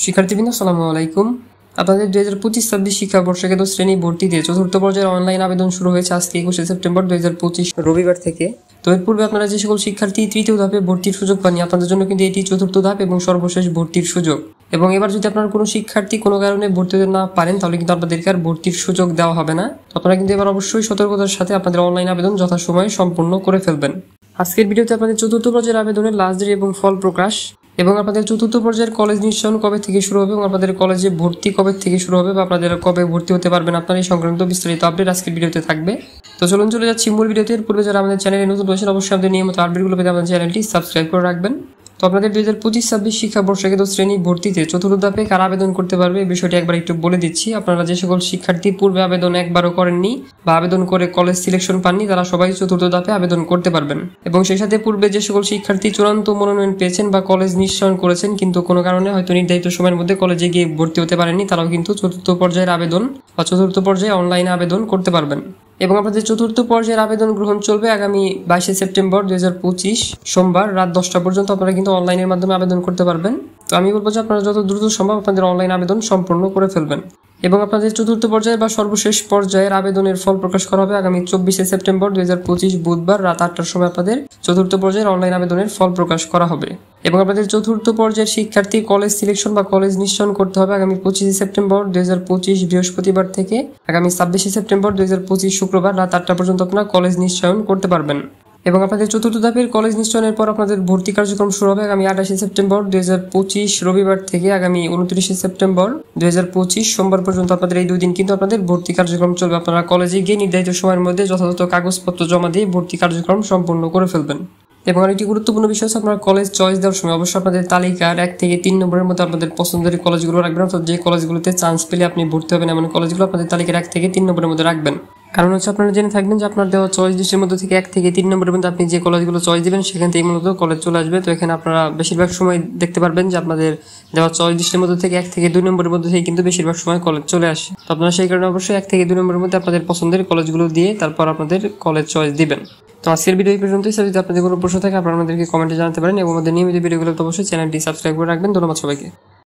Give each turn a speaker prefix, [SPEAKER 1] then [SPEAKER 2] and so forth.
[SPEAKER 1] শিক্ষার্থীবৃন্দ আসসালামু আলাইকুম। আপনাদের 2025-26 শিক্ষাবর্ষে কেন্দ্র শ্রেণী ভর্তিতে চতুর্থ পর্যায়ের অনলাইন আবেদন শুরু হয়েছে আজকে 21 সেপ্টেম্বর 2025 রবিবার থেকে। তো এর পূর্বে আপনারা যে সকল শিক্ষার্থী তৃতীয় ধাপে ভর্তির সুযোগ পাননি, আপনাদের জন্য কিন্তু এটি চতুর্থ ধাপ এবং সর্বশেষ ভর্তির সুযোগ। এবং এবার যদি আপনার কোনো শিক্ষার্থী কোনো কারণে ভর্তি হতে না পারেন, তাহলে কিন্তু আপনাদেরকে আর ভর্তির সুযোগ দেওয়া হবে না। তো আপনারা কিন্তু এবার অবশ্যই সতর্কতার সাথে আপনাদের অনলাইন আবেদন যথাসময়ে সম্পূর্ণ করে ফেলবেন। আজকের ভিডিওতে আপনাদের চতুর্থ পর্যায়ের আবেদনের লাস্ট ডেট এবং ফল প্রকাশ, এবং আপনাদের চতুর্থ পর্যায়ের কলেজ নিশ্চয়ন কবে থেকে শুরু হবে এবং আপনাদের কলেজে ভর্তি কবে থেকে শুরু হবে বা আপনাদের কবে ভর্তি হতে পারবেন আপনার এই সংক্রান্ত বিস্তারিত আপডেট আজকের ভিডিওতে থাকবে। তো চলুন চলে যাচ্ছি মূল ভিডিওতে। এর পূর্বে যারা আমাদের চ্যানেলে নতুন রয়েছেন অবশ্যই আমাদের নিয়মিত আপডেটগুলো পেতে আমাদের চ্যানেলটি সাবস্ক্রাইব করে রাখবেন। তো আপনাদের 2025-26 শিক্ষাবর্ষে কিন্তু শ্রেণী ভর্তিতে চতুর্থ ধাপে কারা আবেদন করতে পারবে এই বিষয়টি একবার একটু বলে দিচ্ছি। আপনারা যে সকল শিক্ষার্থী পূর্বে আবেদন একবারও করেননি বা আবেদন করে কলেজ সিলেকশন পাননি, তারা সবাই চতুর্থ ধাপে আবেদন করতে পারবেন। এবং সেই সাথে পূর্বে যে সকল শিক্ষার্থী চূড়ান্ত মনোনয়ন পেয়েছেন বা কলেজ নিশ্চয়ন করেছেন কিন্তু কোনো কারণে হয়তো নির্ধারিত সময়ের মধ্যে কলেজে গিয়ে ভর্তি হতে পারেননি, তারাও কিন্তু চতুর্থ পর্যায়ের আবেদন বা চতুর্থ পর্যায়ে অনলাইনে আবেদন করতে পারবেন। এবং আপনাদের চতুর্থ পর্যায়ের আবেদন গ্রহণ চলবে আগামী 22 সেপ্টেম্বর 2025 সোমবার রাত 10টা পর্যন্ত। আপনারা কিন্তু অনলাইনের মাধ্যমে আবেদন করতে পারবেন। তো আমি বলবো যে আপনারা যত দ্রুত সম্ভব আপনাদের অনলাইন আবেদন সম্পূর্ণ করে ফেলবেন। এবং আপনাদের চতুর্থ পর্যায়ে বা সর্বশেষ পর্যায়ের আবেদনের ফল প্রকাশ করা হবে আগামী 24 সেপ্টেম্বর 2025 বুধবার রাত 8টার সময় আপনাদের চতুর্থ পর্যায়ের অনলাইন আবেদনের ফল প্রকাশ করা হবে। এবং আপনাদের চতুর্থ পর্যায়ের শিক্ষার্থী কলেজ সিলেকশন বা কলেজ নিশ্চয়ন করতে হবে আগামী 25 সেপ্টেম্বর 2025 বৃহস্পতিবার থেকে আগামী 26 সেপ্টেম্বর 2025 শুক্রবার রাত 8টা পর্যন্ত আপনারা কলেজ নিশ্চয়ন করতে পারবেন। এবং আপনাদের চতুর্থ ধাপের কলেজ নিশ্চয়নের পর আপনাদের ভর্তি কার্যক্রম শুরু হবে আগামী 28 সেপ্টেম্বর 2025 রবিবার থেকে আগামী 29 সেপ্টেম্বর 2025 সোমবার পর্যন্ত আপনাদের এই 2 দিন কিন্তু আপনাদের ভর্তি কার্যক্রম চলবে। আপনারা কলেজে গিয়ে নির্ধারিত সময়ের মধ্যে যথাযথ কাগজপত্র জমা দিয়ে ভর্তি কার্যক্রম সম্পূর্ণ করে ফেলবেন। এবং আরেকটি গুরুত্বপূর্ণ বিষয় হচ্ছে আপনারা কলেজ চয়েস দেওয়ার সময় অবশ্যই আপনাদের তালিকার 1 থেকে 3 নম্বরের মধ্যে আপনাদের পছন্দের কলেজগুলো রাখবেন, অর্থাৎ যে কলেজগুলোতে চান্স পেলে আপনি ভর্তি হবেন এমন কলেজগুলো আপনাদের তালিকার 1 থেকে 3 নম্বরের মধ্যে রাখবেন। কারণ হচ্ছে আপনারা জেনে থাকবেন যে আপনার দেওয়া চয়েস লিস্টের মধ্যে থেকে 1 থেকে 3 নম্বরের মধ্যে আপনি যে কলেজগুলো চয়েস দিবেন সেখান থেকে মূলত কলেজ চলে আসবে। তো এখানে আপনারা বেশিরভাগ সময় দেখতে পারবেন যে আপনাদের দেওয়া চয়েস লিস্টের মধ্যে থেকে 1 থেকে 2 নম্বরের মধ্যে থেকে কিন্তু বেশিরভাগ সময় কলেজ চলে আসে। তো আপনারা সেই কারণে অবশ্যই 1 থেকে 2 নম্বরের মধ্যে আপনাদের পছন্দের কলেজগুলো দিয়ে তারপর আপনাদের কলেজ চয়েস দিবেন। তো আজকের ভিডিও এই পর্যন্তই। যদি আপনাদের কোনো প্রশ্ন থাকে আপনারা আমাদেরকে কমেন্টে জানাতে পারেন এবং আমাদের নিয়মিত ভিডিওগুলো তো অবশ্যই চ্যানেলটি সাবস্ক্রাইব করে রাখবেন। ধন্যবাদ সবাইকে।